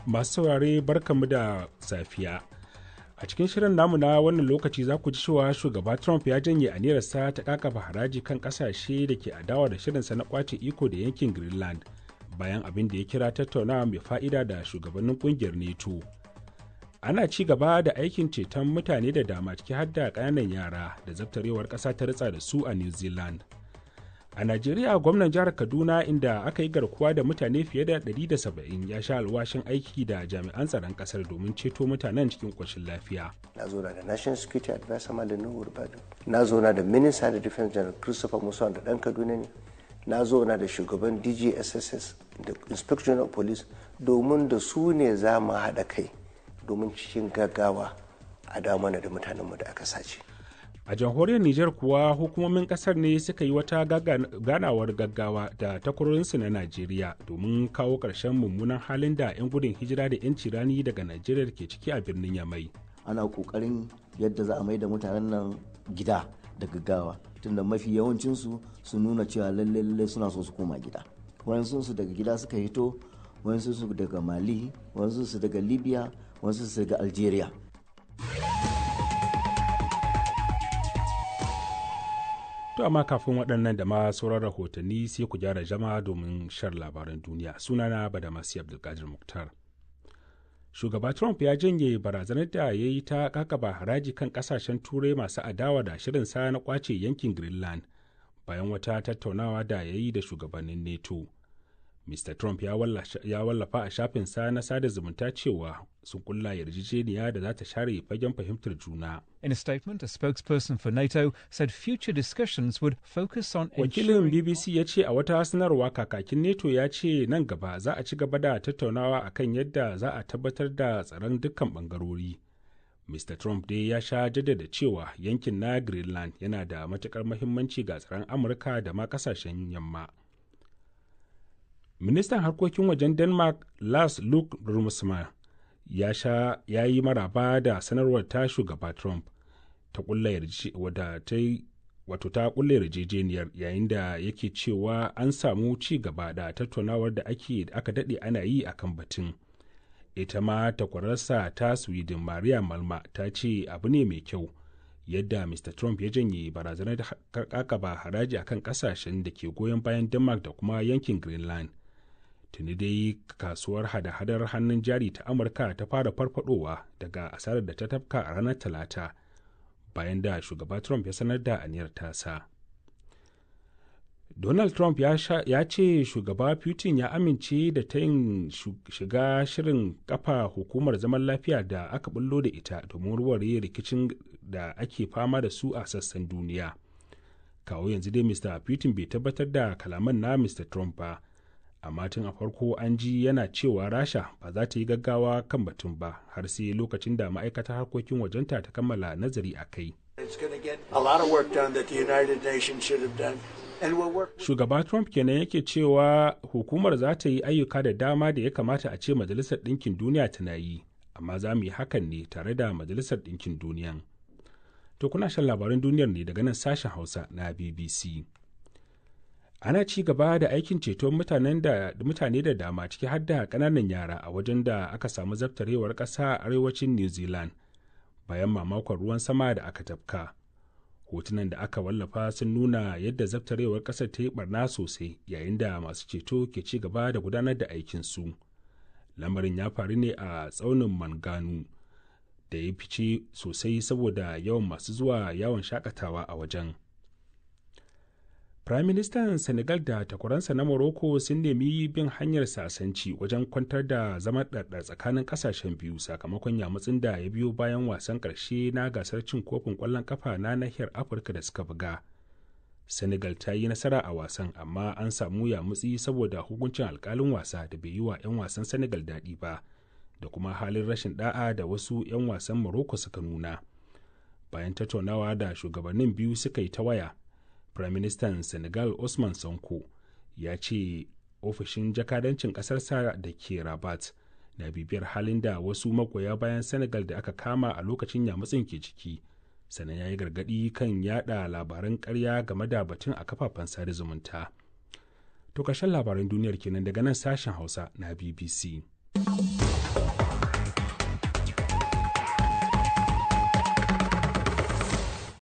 Masu saurare barkanmu da safiya. A cikin shirin namu na wannan lokaci za ku ji cewa shugaba Trump ya janye aniyarsa ta kakaba haraji kan kasashe da ke adawa da shirinsa na kwace iko da yankin Greenland bayan abin da ya kira tattaunawa mai fa'ida da shugabannin kungiyar NATO. Ana ci gaba da aikin ceton mutane da dama ciki har da ƙananan yara da zabtarewar ƙasa ta ritsa da su a New Zealand. A Najeriya, gwamnan jihar Kaduna inda aka yi garkuwa da mutane fiye da 170 ya sha alwashin aiki da jami'an tsaron kasar domin ceto mutanen cikin ƙoshin lafiya. Na zauna da National Security Advisor Malam Nuhu Rubadu. Na zauna da Minister da Defense General Christopher Musa da ɗan Kaduna ne. Na zauna da shugaban DGSSS da Inspector General of Police domin da su ne za mu haɗa kai domin cikin gaggawa a damana da mutanenmu da aka sace. A jamhuriyar Nijar kuwa hukumomin kasar ne suka yi wata ganawar gaggawa da takwarorinsu na Najeriya domin kawo ƙarshen mummunan halin da 'yan gudun hijira da 'yanci rani daga Najeriya ke ciki a birnin Yamai. Ana ƙoƙarin yadda za a mai da mutanen nan gida da gaggawa tunda mafi yawancinsu su nuna cewa lalle suna so su koma gida. Wayansu su daga gida suka hito, wayansu su daga Mali, wayansu su daga Libya, wayansu su daga Algeria. To amma kafin waɗannan da ma sauran rahotanni sai ku gyara jama domin shan labaran duniya. Sunana Badamasi Abdulkadir Muktar. Shugaba Trump ya janye barazanar da ya yi ta kakaba haraji kan ƙasashen turai masu adawa da shirinsa na ƙwace yankin Greenland bayan wata tattaunawa da ya yi da shugabannin NATO. Mr. Trump ya wallafa a shafinsa na sada zumunta cewa sun kulla yarjejeniya da za ta share fagen fahimtar juna. In a statement, a spokesperson for NATO said future discussions would focus on Wakilin BBC ya ce a wata sanarwa kakakin NATO ya ce nan gaba za a ci gaba da tattaunawa akan yadda za a tabbatar da tsaron dukkan bangarori. Mr. Trump dai ya sha jaddada cewa yankin na Greenland yana da matukar muhimmanci ga tsaron Amurka da ma kasashen yamma. Ministan harkokin wajen Denmark Lars Løkke Rasmussen ya yi maraba da sanarwar ta shugaba Trump ta kulla yarjejeniyar yayin da yake cewa an samu ci gaba da tattaunawar da aka daɗe ana yi a kan batun. Ita ma takwararsa ta Sweden Maria Malma ta ce abu ne mai kyau yadda Mr. Trump ya janye barazanar da kakaba haraji akan kasashen da ke goyon bayan Denmark da kuma yankin Greenland. Tuni dai kasuwar hada-hadar hannun jari ta Amurka ta fara farfadowa daga asarar da ta tafka a ranar Talata bayan da shugaba Trump ya sanar da aniyar tasa. Donald Trump ya ce shugaba Putin ya amince da ta yin shiga shirin kafa hukumar zaman lafiya da aka bullo da ita domin warware rikicin da ake fama da su a sassan duniya. Kawo yanzu dai Mr. Putin bai tabbatar da kalaman na Mr. Trump ba. Amma tun a farko an ji yana cewa rasha ba za ta yi gaggawa kan batun ba har sai lokacin da ma'aikatar harkokin wajenta ta kammala nazari a kai. Shugaba Trump kenan yake cewa hukumar za ta yi ayyuka da dama da ya kamata a ce Majalisar Ɗinkin Duniya tana yi, amma za mu yi hakan ne tare da Majalisar Ɗinkin Duniyan. To kuna shan labaran duniyar ne daga nan sashen Hausa na BBC. Ana ci gaba da aikin ceton mutane da dama ciki har da ƙananan yara a wajen da aka samu zabtarewar ƙasa a arewacin New Zealand bayan mamakon ruwan sama da aka tafka. Hotunan da aka wallafa sun nuna yadda zabtarewar ƙasar ta yi barna sosai yayin da masu ceto ke ci gaba da gudanar da aikinsu. Lamarin ya faru ne a tsaunin Manganu da ya fice sosai saboda yawan masu zuwa yawon shakatawa a wajen. Firaministan Senegal da takwaransa na Morocco sun nemi bin hanyar sasanci wajen kwantar da zaman ɗarɗar tsakanin ƙasashen biyu sakamakon yamutsin da ya biyo bayan wasan ƙarshe na gasar cin kofin ƙwallon ƙafa na nahiyar Afirka da suka buga. Senegal ta yi nasara a wasan amma an samu yamutsi saboda hukuncin alƙalin wasa da bai yi wa 'yan wasan Senegal daɗi ba da kuma halin rashin ɗa'a da wasu 'yan wasan Morocco suka nuna. Bayan tattaunawa da shugabannin biyu suka yi ta waya, Firaministan Senegal Ousmane Sonko ya ce ofishin jakadancin ƙasarsa da ke Rabat na bibiyar halin da wasu magoya bayan Senegal da aka kama a lokacin yamutsin ke ciki, sannan ya yi gargaɗi kan yada labaran ƙarya game da batun a kafafen sada zumunta. To ƙarshen labaran duniyar kenan daga nan sashen Hausa na BBC.